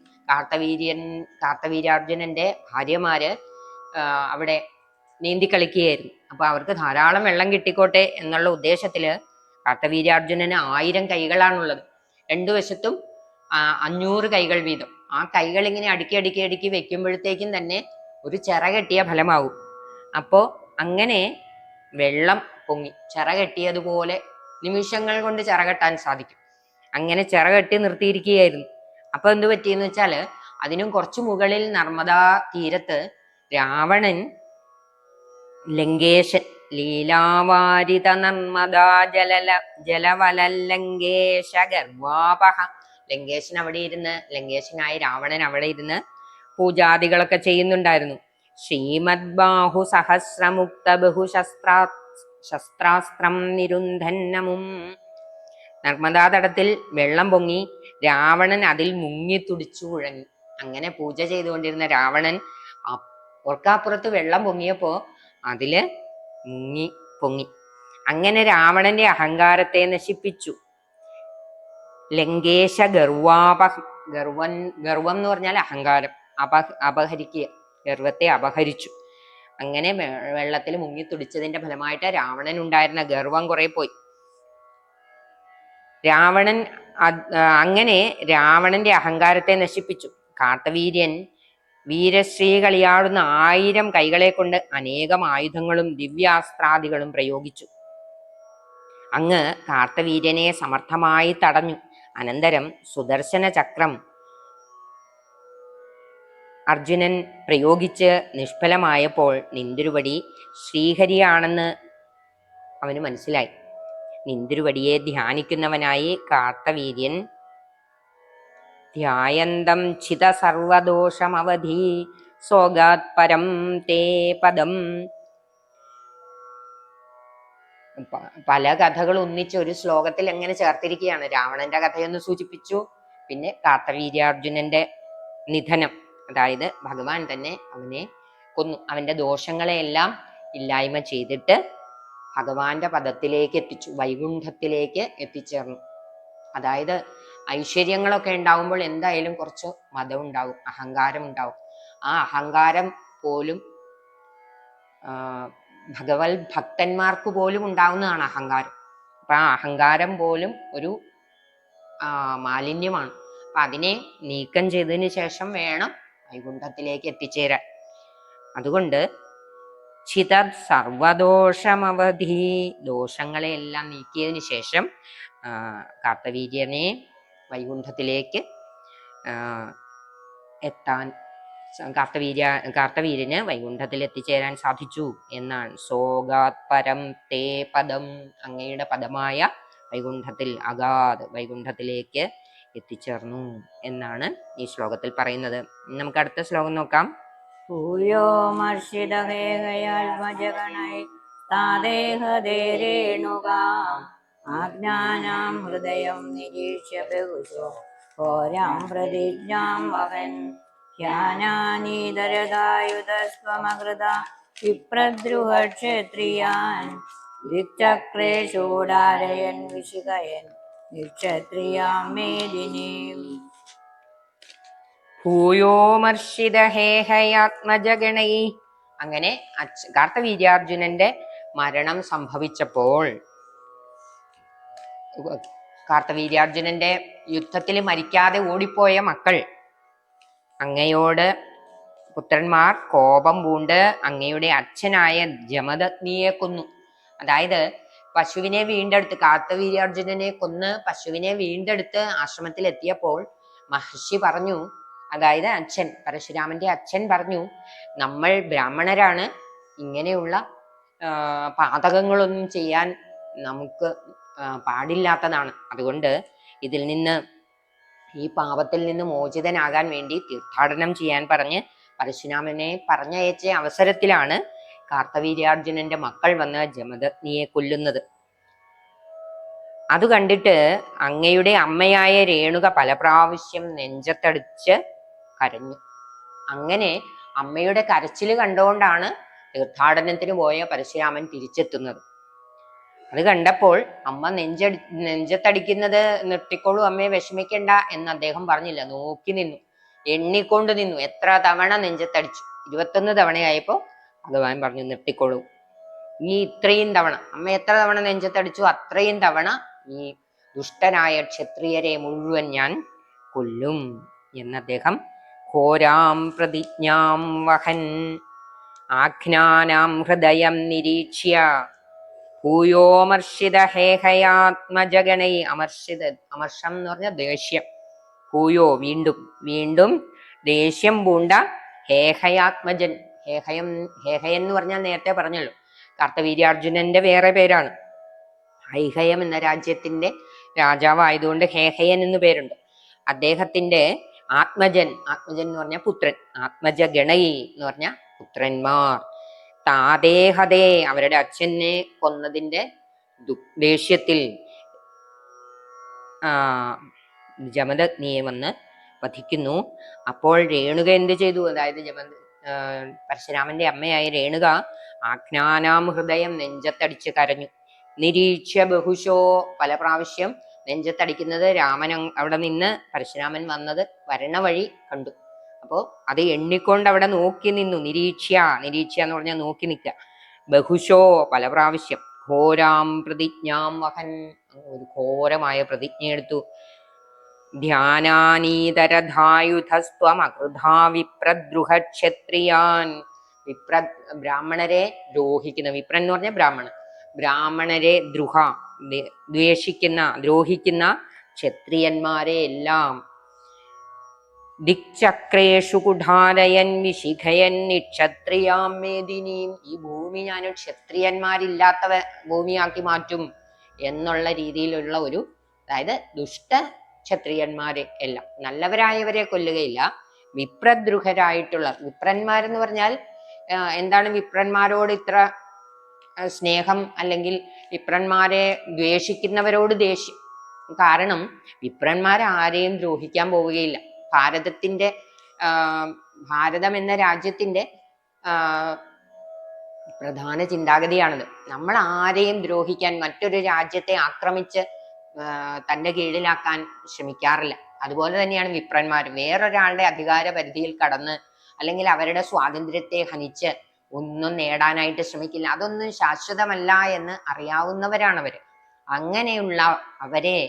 കാർത്തവീര്യാർജുനന്റെ ഭാര്യമാര് അവിടെ നീന്തി കളിക്കുകയായിരുന്നു. അപ്പൊ അവർക്ക് ധാരാളം വെള്ളം കിട്ടിക്കോട്ടെ എന്നുള്ള ഉദ്ദേശത്തില് കാർത്തവീര്യാർജുനന് 1000 കൈകളാണുള്ളത്. രണ്ടു വശത്തും 500 കൈകൾ വീതം. ആ കൈകൾ ഇങ്ങനെ അടുക്കി വെക്കുമ്പോഴത്തേക്കും തന്നെ ഒരു ചിറ കെട്ടിയ ഫലമാവും. അപ്പോ അങ്ങനെ വെള്ളം പൊങ്ങി ചിറ കെട്ടിയതുപോലെ നിമിഷങ്ങൾ കൊണ്ട് ചിറ കെട്ടാൻ സാധിക്കും. അങ്ങനെ ചിറ കെട്ടി നിർത്തിയിരിക്കുകയായിരുന്നു. അപ്പൊ എന്ത് പറ്റിയെന്ന് വെച്ചാല് അതിനും കുറച്ചു മുകളിൽ നർമ്മദാ തീരത്ത് രാവണൻ ലങ്കേശൻ ലീലാവാരിത നർമ്മദാ ജലവലങ്കേശ ഗർവാപഹ ലങ്കേശൻ അവിടെ ഇരുന്ന് ലങ്കേശനായ രാവണൻ അവിടെ ഇരുന്ന് പൂജാദികളൊക്കെ ചെയ്യുന്നുണ്ടായിരുന്നു. ശ്രീമദ്ബാഹു സഹസ്രമുക്ത ബഹുശസ്ത്രാസ്ത്രം നിരുന്ധന്നമും നർമ്മദാ തടത്തിൽ വെള്ളം പൊങ്ങി രാവണൻ അതിൽ മുങ്ങി തുടിച്ചു കുഴങ്ങി. അങ്ങനെ പൂജ ചെയ്തുകൊണ്ടിരുന്ന രാവണൻ ഓർക്കാപ്പുറത്ത് വെള്ളം പൊങ്ങിയപ്പോ അതില് മുങ്ങി പൊങ്ങി. അങ്ങനെ രാവണന്റെ അഹങ്കാരത്തെ നശിപ്പിച്ചു. ലങ്കേശ ഗർവാപഹം ഗർവം എന്ന് പറഞ്ഞാൽ അഹങ്കാരം. അപഹരിക്കുക, ഗർവത്തെ അപഹരിച്ചു. അങ്ങനെ വെള്ളത്തിൽ മുങ്ങി തുടിച്ചതിന്റെ ഫലമായിട്ട് രാവണൻ ഉണ്ടായിരുന്ന ഗർവം കുറെ പോയി. അങ്ങനെ രാവണന്റെ അഹങ്കാരത്തെ നശിപ്പിച്ചു. കാർത്തവീര്യൻ വീരശ്രീ കളിയാടുന്ന 1000 കൈകളെ കൊണ്ട് അനേകം ആയുധങ്ങളും ദിവ്യാസ്ത്രാദികളും പ്രയോഗിച്ചു. അങ്ങ് കാർത്തവീര്യനെ സമർത്ഥമായി തടഞ്ഞു. അനന്തരം സുദർശന ചക്രം അർജുനൻ പ്രയോഗിച്ച് നിഷ്ഫലമായപ്പോൾ നിന്തിരുവടി ശ്രീഹരിയാണെന്ന് അവന് മനസ്സിലായി. നിന്തിരുവടിയെ ധ്യാനിക്കുന്നവനായി കാർത്തവീര്യൻ ധ്യായന്തം ചിത സർവദോഷമവധി സോഗാത് പരം തേ പദം. പല കഥകൾ ഒന്നിച്ച് ഒരു ശ്ലോകത്തിൽ എങ്ങനെ ചേർത്തിരിക്കുകയാണ്. രാവണന്റെ കഥയൊന്ന് സൂചിപ്പിച്ചു, പിന്നെ കാർത്തവീര്യാർജുനന്റെ നിധനം, അതായത് ഭഗവാൻ തന്നെ അവനെ കൊന്നു. അവന്റെ ദോഷങ്ങളെയെല്ലാം ഇല്ലായ്മ ചെയ്തിട്ട് ഭഗവാന്റെ പദത്തിലേക്ക് എത്തിച്ചു, വൈകുണ്ഠത്തിലേക്ക് എത്തിച്ചേർന്നു. അതായത് ഐശ്വര്യങ്ങളൊക്കെ ഉണ്ടാവുമ്പോൾ എന്തായാലും കുറച്ച് മതം ഉണ്ടാവും, അഹങ്കാരം ഉണ്ടാവും. ആ അഹങ്കാരം പോലും ഭഗവത് ഭക്തന്മാർക്ക് പോലും ഉണ്ടാവുന്നതാണ് അഹങ്കാരം. അപ്പൊ ആ അഹങ്കാരം പോലും ഒരു മാലിന്യമാണ്. അപ്പൊ അതിനെ നീക്കം ചെയ്തതിന് ശേഷം വേണം വൈകുണ്ഠത്തിലേക്ക് എത്തിച്ചേരാൻ. അതുകൊണ്ട് ചിത സർവദോഷമവധി, ദോഷങ്ങളെയെല്ലാം നീക്കിയതിന് ശേഷം കാർത്തവീര്യനെ വൈകുണ്ഠത്തിലേക്ക് എത്താൻ കാർത്തവീര്യന് വൈകുണ്ഠത്തിൽ എത്തിച്ചേരാൻ സാധിച്ചു എന്നാണ്. സോഗാത് പരം തേ പദം, അങ്ങയുടെ പദമായ വൈകുണ്ഠത്തിൽ അഗാത് വൈകുണ്ഠത്തിലേക്ക് എത്തിച്ചേർന്നു എന്നാണ് ഈ ശ്ലോകത്തിൽ പറയുന്നത്. നമുക്ക് അടുത്ത ശ്ലോകം നോക്കാം. ഭൂയോ മർഷിതഹേഹയാൽമജഗണൈ താദേഹദേരേണുകാം ആജ്ഞാനാം ഹൃദയം നിരീക്ഷ്യ ബഹുശോ ഘോരാം പ്രതിജ്ഞാം വഹൻ ധ്യാനാനീതരദായുധസ്വമകൃത വിപ്രദ്രുഹക്ഷത്രിയാൻ ദിക്ചക്രേ ഷൂഡാരയൻ വിശിഖയൻ നിക്ഷത്രിയാം മേദിനീം. ഭൂയോമർഷിതഹേഹയാത്മജഗണൈ, അങ്ങനെ കാർത്തവീര്യാർജുനന്റെ മരണം സംഭവിച്ചപ്പോൾ കാർത്തവീര്യാർജുനന്റെ യുദ്ധത്തിൽ മരിക്കാതെ ഓടിപ്പോയ മക്കൾ അങ്ങയോട് പുത്രന്മാർ കോപം പൂണ്ട് അങ്ങയുടെ അച്ഛനായ ജമദഗ്നിയെ കൊന്നു. അതായത് പശുവിനെ വീണ്ടെടുത്ത്, കാർത്തവീര്യാർജുനനെ കൊന്ന് പശുവിനെ വീണ്ടെടുത്ത് ആശ്രമത്തിൽ എത്തിയപ്പോൾ മഹർഷി പറഞ്ഞു, അതായത് അച്ഛൻ, പരശുരാമന്റെ അച്ഛൻ പറഞ്ഞു, നമ്മൾ ബ്രാഹ്മണരാണ്, ഇങ്ങനെയുള്ള പാതകങ്ങളൊന്നും ചെയ്യാൻ നമുക്ക് പാടില്ലാത്തതാണ്. അതുകൊണ്ട് ഇതിൽ നിന്ന്, ഈ പാപത്തിൽ നിന്ന് മോചിതനാകാൻ വേണ്ടി തീർത്ഥാടനം ചെയ്യാൻ പറഞ്ഞ് പരശുരാമനെ പറഞ്ഞയച്ച അവസരത്തിലാണ് കാർത്തവീര്യാർജുനന്റെ മക്കൾ വന്ന് ജമദഗ്നിയെ കൊല്ലുന്നത്. അത് കണ്ടിട്ട് അങ്ങയുടെ അമ്മയായ രേണുക പല പ്രാവശ്യം നെഞ്ചത്തടിച്ച് കരഞ്ഞു. അങ്ങനെ അമ്മയുടെ കരച്ചില് കണ്ടുകൊണ്ടാണ് തീർത്ഥാടനത്തിന് പോയ പരശുരാമൻ തിരിച്ചെത്തുന്നത്. അത് കണ്ടപ്പോൾ അമ്മ നെഞ്ചത്തടിക്കുന്നത് നിർത്തിക്കോളൂ അമ്മയെ, വിഷമിക്കണ്ട എന്ന് അദ്ദേഹം പറഞ്ഞില്ല. നോക്കി നിന്നു, എണ്ണിക്കൊണ്ട് നിന്നു. എത്ര തവണ നെഞ്ചത്തടിച്ചു? 21 തവണയായപ്പോ ഭഗവാൻ പറഞ്ഞു നിർത്തിക്കോളൂ. ഈ ഇത്രയും തവണ അമ്മ എത്ര തവണ നെഞ്ചത്തടിച്ചു, അത്രയും തവണ ഈ ദുഷ്ടനായ ക്ഷത്രിയരെ മുഴുവൻ ഞാൻ കൊല്ലും എന്ന് അദ്ദേഹം ഘോരാം പ്രതിജ്ഞാം വഹൻ ആജ്ഞാനാം ഹൃദയം നിരീക്ഷ്യ ഭൂയോമർഷിത ഹേഹയാത്മജഗണൈ. അമർഷം എന്ന് പറഞ്ഞ ദേഷ്യം. ഭൂയോ വീണ്ടും വീണ്ടും ദേഷ്യം പൂണ്ട ഹേഹയാത്മജൻ. ഹേഹയൻ എന്ന് പറഞ്ഞാൽ നേരത്തെ പറഞ്ഞല്ലോ, കാർത്തവീര്യാർജുനന്റെ വേറെ പേരാണ്. ഹൈഹയം എന്ന രാജ്യത്തിന്റെ രാജാവായതുകൊണ്ട് ഹേഹയൻ എന്ന് പേരുണ്ട്. അദ്ദേഹത്തിന്റെ ആത്മജൻ എന്ന് പറഞ്ഞ പുത്രൻ, ആത്മജഗണൈ എന്ന് പറഞ്ഞ പുത്രന്മാർ. താദേഹതേ, അവരുടെ അച്ഛനെ കൊന്നതിന്റെ ദേഷ്യത്തിൽ ജമദഗ്നിയെ വന്ന് വധിക്കുന്നു. അപ്പോൾ രേണുക എന്ത് ചെയ്തു? അതായത് പരശുരാമന്റെ അമ്മയായ രേണുക ആജ്ഞാനാം ഹൃദയം, നെഞ്ചത്തടിച്ച് കരഞ്ഞു. നിരീക്ഷ്യ ബഹുശോ, പല പ്രാവശ്യം നെഞ്ചത്തടിക്കുന്നത് രാമൻ അവിടെ നിന്ന് പരശുരാമൻ വന്നത് വരണ വഴി കണ്ടു. അപ്പോ അത് എണ്ണിക്കൊണ്ട് അവിടെ നോക്കി നിന്നു. നിരീക്ഷ്യ എന്ന് പറഞ്ഞാൽ നോക്കി നിൽക്കുക. ബഹുശോ, പല പ്രാവശ്യം. ഘോരാം പ്രതിജ്ഞാം വഹൻ, ഒരു ഘോരമായ പ്രതിജ്ഞ എടുത്തു. ധ്യാനാനീതരധായുധസ്ത്വമകൃധാ വിപ്രദ്രുഹക്ഷത്രിയാൻ. ബ്രാഹ്മണരെ ദ്രോഹിക്കുന്ന, വിപ്രൻ എന്ന് പറഞ്ഞ ബ്രാഹ്മണരെ ദ്രോഹിക്കുന്ന ക്ഷത്രിയന്മാരെ എല്ലാം ദിക്ചക്രേഷു കുഠാരയൻ വിശിഖയൻ നിക്ഷത്രിയാം മേദിനീം. ഈ ഭൂമി ഞാൻ ക്ഷത്രിയന്മാരില്ലാത്ത ഭൂമിയാക്കി മാറ്റും എന്നുള്ള രീതിയിലുള്ള ഒരു, അതായത് ദുഷ്ട ക്ഷത്രിയന്മാരെ എല്ലാം, നല്ലവരായവരെ കൊല്ലുകയില്ല. വിപ്രദ്രുഹരായിട്ടുള്ള, വിപ്രന്മാരെന്ന് പറഞ്ഞാൽ എന്താണ് വിപ്രന്മാരോട് ഇത്ര സ്നേഹം, അല്ലെങ്കിൽ വിപ്രന്മാരെ ദ്വേഷിക്കുന്നവരോട് ദേഷ്യം? കാരണം വിപ്രന്മാരെ ആരെയും ദ്രോഹിക്കാൻ പോവുകയില്ല. ഭാരതം എന്ന രാജ്യത്തിന്റെ പ്രധാന ചിന്താഗതിയാണത്. നമ്മൾ ആരെയും ദ്രോഹിക്കാൻ, മറ്റൊരു രാജ്യത്തെ ആക്രമിച്ച് തന്റെ കീഴിലാക്കാൻ ശ്രമിക്കാറില്ല. അതുപോലെ തന്നെയാണ് വിപ്രന്മാർ. വേറൊരാളുടെ അധികാര പരിധിയിൽ കടന്ന് അല്ലെങ്കിൽ അവരുടെ സ്വാതന്ത്ര്യത്തെ ഹനിച്ച് ഒന്നും നേടാനായിട്ട് ശ്രമിക്കില്ല. അതൊന്നും ശാശ്വതമല്ല എന്ന് അറിയാവുന്നവരാണവര്. അങ്ങനെയുള്ള അവരെ,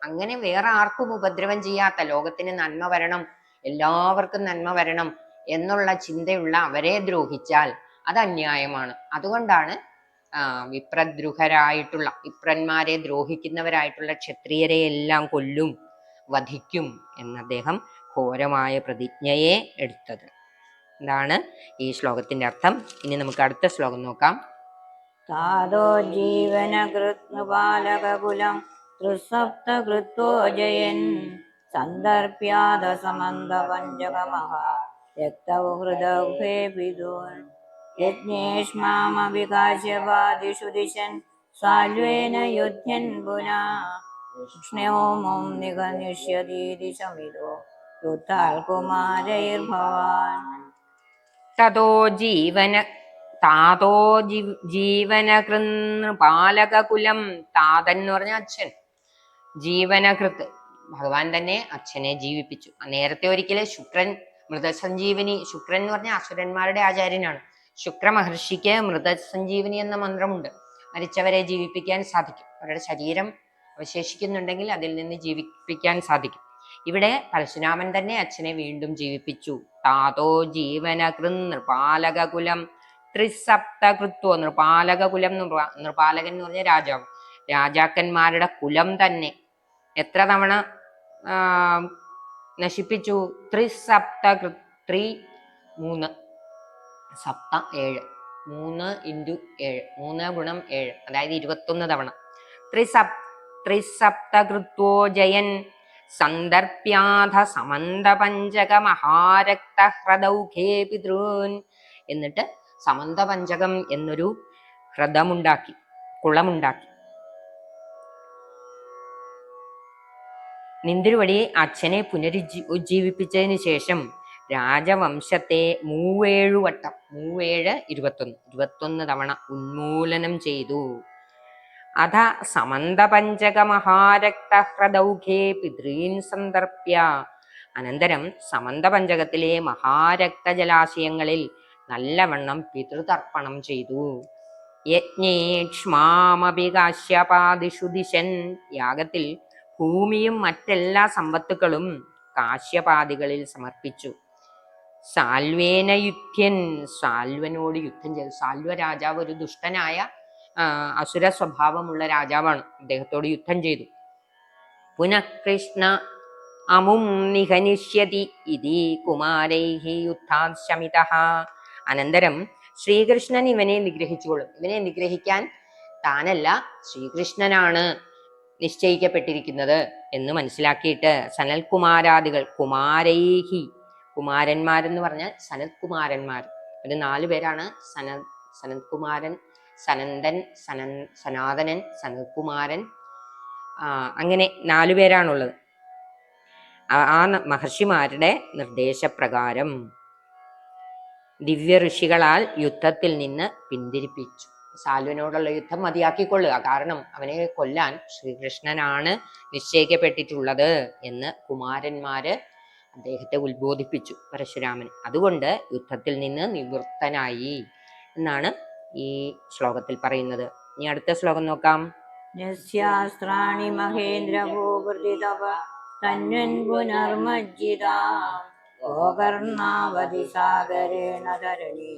അങ്ങനെ വേറെ ആർക്കും ഉപദ്രവം ചെയ്യാത്ത, ലോകത്തിന് നന്മ വരണം, എല്ലാവർക്കും നന്മ വരണം എന്നുള്ള ചിന്തയുള്ള അവരെ ദ്രോഹിച്ചാൽ അത് അന്യായമാണ്. അതുകൊണ്ടാണ് വിപ്രദ്രുഹരായിട്ടുള്ള, വിപ്രന്മാരെ ദ്രോഹിക്കുന്നവരായിട്ടുള്ള ക്ഷത്രിയരെ എല്ലാം കൊല്ലും, വധിക്കും എന്ന് അദ്ദേഹം ഘോരമായ പ്രതിജ്ഞയെ എടുത്തത്. എന്താണ് ഈ ശ്ലോകത്തിന്റെ അർത്ഥം? ഇനി നമുക്ക് അടുത്ത ശ്ലോകം നോക്കാം. താതോ ജീവനകൃത്നുപാലകുലം ത്രിസപ്തകൃത്തോ ജയൻ സന്ദർപ്യാദ സമന്തപഞ്ചകമഃ രക്തൗഹൃദൗഘേ വിദൂൻ യജ്ഞേഷ്മാമവികാശ്യവാദിഷു ദിശൻ സാൽവേന യുധ്യൻ പുനാ കൃഷ്ണോമും നിഗനിഷ്യതീതി ശമിതോ യുദ്ധാൽ കുമാരൈർഭവാൻ. തതോ ജീവനകൃപാലകുലം. താതൻ എന്ന് പറഞ്ഞ അച്ഛൻ. ജീവനകൃത്ത്, ഭഗവാൻ തന്നെ അച്ഛനെ ജീവിപ്പിച്ചു. നേരത്തെ ഒരിക്കലും ശുക്രൻ മൃതസഞ്ജീവനി, ശുക്രൻ എന്ന് പറഞ്ഞ അസുരന്മാരുടെ ആചാര്യനാണ്. ശുക്ര മഹർഷിക്ക് മൃതസഞ്ജീവനി എന്ന മന്ത്രമുണ്ട്. മരിച്ചവരെ ജീവിപ്പിക്കാൻ സാധിക്കും. അവരുടെ ശരീരം അവശേഷിക്കുന്നുണ്ടെങ്കിൽ അതിൽ നിന്ന് ജീവിപ്പിക്കാൻ സാധിക്കും. ഇവിടെ പരശുരാമൻ തന്നെ അച്ഛനെ വീണ്ടും ജീവിപ്പിച്ചു. താതോ ജീവനകൃ നൃപാലകുലം ത്രിസപ്തകൃത്വ. നൃപാലകുലം, നൃപാലകൻ എന്ന് പറഞ്ഞ രാജാവ്, രാജാക്കന്മാരുടെ കുലം തന്നെ എത്ര തവണ നശിപ്പിച്ചു? ത്രിസപ്തകൃ, 3 സപ്ത 7, 3 × 7, 3 × 7, അതായത് 21 തവണ. ത്രിസപ്തകൃത്വോ ജയൻ സന്ദർപ്യാധ സമന്ത പഞ്ചക മഹാരക്തഹ്രദൗഘേ പിതൃൻ. എന്നിട്ട് സമന്ത പഞ്ചകം എന്നൊരു ഹ്രദമുണ്ടാക്കി, കുളമുണ്ടാക്കി. നിന്തിരുവടി അച്ഛനെ ഉജ്ജീവിപ്പിച്ചതിന് ശേഷം രാജവംശത്തെ 37 വട്ടം, 21 തവണ ഉന്മൂലനം ചെയ്തു. അഥ സമന്ത പഞ്ചക മഹാരക്തഹ്രദൗഘേ പിതൃൻ സന്ദർപ്യ. അനന്തരം സമന്ത പഞ്ചകത്തിലെ മഹാരക്തജലാശയങ്ങളിൽ നല്ലവണ്ണം പിതൃതർപ്പണം ചെയ്തു. യജ്ഞേക്ഷ്മാമപി കാശ്യപാദിഷു ദിശൻ. യാഗത്തിൽ ഭൂമിയും മറ്റെല്ലാ സമ്പത്തുക്കളും കാശ്യപാദികളിൽ സമർപ്പിച്ചു. സാൽവേന യുദ്ധ്യൻ. സാൽവനോട് യുദ്ധം ചെയ്തു. സാൽവ രാജാവ് ഒരു ദുഷ്ടനായ അസുര സ്വഭാവമുള്ള രാജാവാണ്. അദ്ദേഹത്തോട് യുദ്ധം ചെയ്തു. പുനഃകൃഷ്ണ അമും നിഹനിഷ്യതി ഇതി കുമാരൈഹി യുദ്ധാത് ശമിതഃ. അനന്തരം ശ്രീകൃഷ്ണൻ ഇവനെ നിഗ്രഹിച്ചുകൊള്ളും. ഇവനെ നിഗ്രഹിക്കാൻ താനല്ല, ശ്രീകൃഷ്ണനാണ് നിശ്ചയിക്കപ്പെട്ടിരിക്കുന്നത് എന്ന് മനസ്സിലാക്കിയിട്ട് സനൽകുമാരാദികൾ, കുമാരൈഹി, കുമാരന്മാരെന്ന് പറഞ്ഞാൽ സനത് കുമാരന്മാർ, ഒരു 4 പേരാണ്. സനത്കുമാരൻ, സനന്ദൻ, സനാതനൻ, സനത്കുമാരൻ, അങ്ങനെ 4 പേരാണുള്ളത്. ആ മഹർഷിമാരുടെ നിർദ്ദേശപ്രകാരം ദിവ്യ ഋഷികളാൽ യുദ്ധത്തിൽ നിന്ന് പിന്തിരിപ്പിച്ചു. സാൽവനോടുള്ള യുദ്ധം മതിയാക്കിക്കൊള്ളുക, കാരണം അവനെ കൊല്ലാൻ ശ്രീകൃഷ്ണനാണ് നിശ്ചയിക്കപ്പെട്ടിട്ടുള്ളത് എന്ന് കുമാരന്മാര് അദ്ദേഹത്തെ ഉത്ബോധിപ്പിച്ചു, പരശുരാമൻ. അതുകൊണ്ട് യുദ്ധത്തിൽ നിന്ന് നിവൃത്തനായി എന്നാണ് ഈ ശ്ലോകത്തിൽ പറയുന്നത്. ഇനി അടുത്ത ശ്ലോകം നോക്കാം. യസ്യാസ്ത്രാണി മഹേന്ദ്ര ഭൂവൃതിതവ തന്വൻ പുനർമജ്ജിതാ ഗോകർണാവതി സാഗരേണ ധരണി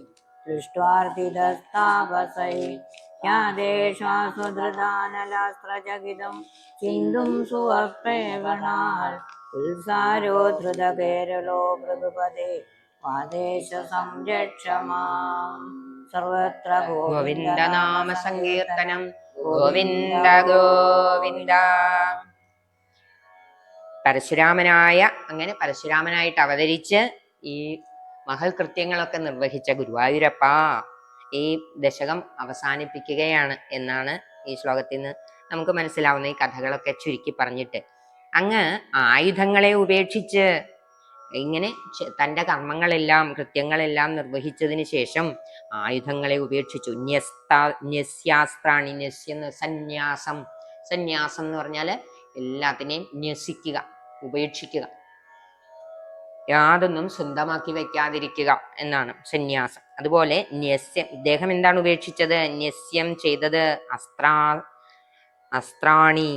ദൃഷ്ട്വാർത്തിദസ്താപസൈ യാദേശാസുധൃതാനലാസ്ത്രചകിതം ചിന്തും സുവർപ്രേവണാൽ ഉത്സാരോ ധൃതകേരളോ മൃദുപദേ വാദേശ സംരക്ഷമാം. സർവത്ര ഗോവിന്ദ നാമ സങ്കീർത്തനം. ഗോവിന്ദ ഗോവിന്ദ. പരശുരാമനായിട്ട് അവതരിച്ച് ഈ മഹൽ കൃത്യങ്ങളൊക്കെ നിർവഹിച്ച ഗുരുവായൂരപ്പ ഈ ദശകം അവസാനിപ്പിക്കുകയാണ് എന്നാണ് ഈ ശ്ലോകത്തിൽ നിന്ന് നമുക്ക് മനസ്സിലാവുന്ന. ഈ കഥകളൊക്കെ ചുരുക്കി പറഞ്ഞിട്ട് അങ്ങ് ആയുധങ്ങളെ ഉപേക്ഷിച്ച് ഇങ്ങനെ തൻ്റെ കർമ്മങ്ങളെല്ലാം, കൃത്യങ്ങളെല്ലാം നിർവഹിച്ചതിന് ശേഷം ആയുധങ്ങളെ ഉപേക്ഷിച്ചു. ന്യസ്യാസ്ത്രാണി. ന്യസ്യെന്ന് സന്യാസം. സന്യാസം എന്ന് പറഞ്ഞാൽ എല്ലാത്തിനെയും ന്യസിക്കുക, ഉപേക്ഷിക്കുക, യാതൊന്നും സ്വന്തമാക്കി വെക്കാതിരിക്കുക എന്നാണ് സന്യാസം. അതുപോലെ ന്യസ്യം, ഇദ്ദേഹം എന്താണ് ഉപേക്ഷിച്ചത്? ന്യസ്യം ചെയ്തത് അസ്ത്രാണി,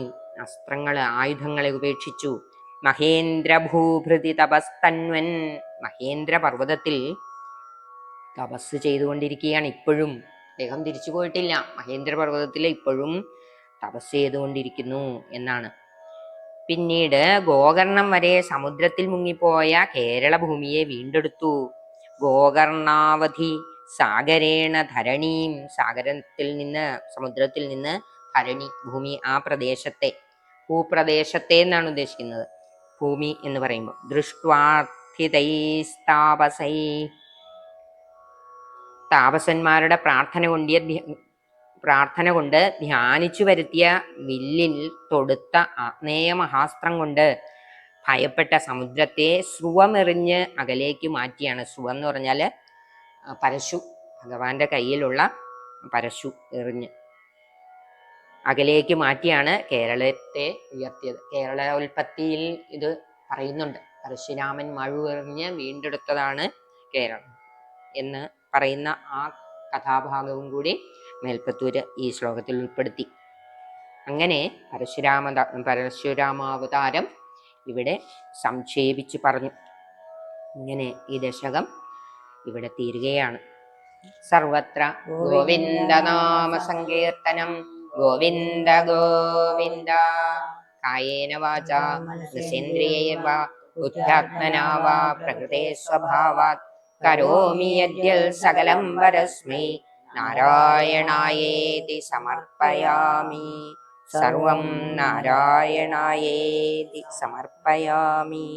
അസ്ത്രങ്ങള്, ആയുധങ്ങളെ ഉപേക്ഷിച്ചു. മഹേന്ദ്രഭൂഭൃതി തപസ്തന്വൻ. മഹേന്ദ്ര പർവ്വതത്തിൽ തപസ് ചെയ്തുകൊണ്ടിരിക്കുകയാണ് ഇപ്പോഴും. അദ്ദേഹം തിരിച്ചു പോയിട്ടില്ല. മഹേന്ദ്ര പർവ്വതത്തിൽ ഇപ്പോഴും തപസ് ചെയ്തുകൊണ്ടിരിക്കുന്നു എന്നാണ്. പിന്നീട് ഗോകർണം വരെ സമുദ്രത്തിൽ മുങ്ങിപ്പോയ കേരള ഭൂമിയെ വീണ്ടെടുത്തു. ഗോകർണാവധി സാഗരേണ ധരണീം. സാഗരത്തിൽ നിന്ന്, സമുദ്രത്തിൽ നിന്ന് ധരണി, ഭൂമി, ആ പ്രദേശത്തെ, ഭൂപ്രദേശത്തെ എന്നാണ് ഉദ്ദേശിക്കുന്നത് ഭൂമി എന്ന് പറയുമ്പോൾ. ദൃഷ്ട്വാർത്ഥിതൈസ്താപസൈ. താപസന്മാരുടെ പ്രാർത്ഥന കൊണ്ട് ധ്യാനിച്ചു വരുത്തിയ വില്ലിൽ തൊടുത്ത ആഗ്നേയ മഹാസ്ത്രം കൊണ്ട് ഭയപ്പെട്ട സമുദ്രത്തെ സ്രുവമെറിഞ്ഞ് അകലേക്ക് മാറ്റിയാണ്. സ്രുവം എന്ന് പറഞ്ഞാല് പരശു, ഭഗവാന്റെ കയ്യിലുള്ള പരശു എറിഞ്ഞ് അകലേക്ക് മാറ്റിയാണ് കേരളത്തെ ഉയർത്തിയത്. കേരള ഉൽപ്പത്തിയിൽ ഇത് പറയുന്നുണ്ട്. പരശുരാമൻ മഴുവെറിഞ്ഞ് വീണ്ടെടുത്തതാണ് കേരളം എന്ന് പറയുന്ന ആ കഥാഭാഗവും കൂടി മേൽപ്പത്തൂര് ഈ ശ്ലോകത്തിൽ ഉൾപ്പെടുത്തി. അങ്ങനെ പരശുരാമാവതാരം ഇവിടെ സംക്ഷേപിച്ച് പറഞ്ഞു. ഇങ്ങനെ ഈ ദശകം ഇവിടെ തീരുകയാണ്. സർവത്ര ഗോവിന്ദനാമ സങ്കീർത്തനം. ഗോവിന്ദ ഗോവിന്ദ. കായേന വാചാ മനസേന്ദ്രിയൈർവാ ബുദ്ധ്യാത്മനാ വാ പ്രകൃതേ സ്വഭാവാത് കരോമി യദ്യൽ സകലം വരസ്മൈ നാരായണായേതി സമർപ്പയാമി. സർവം നാരായണായേതി സമർപ്പയാമി.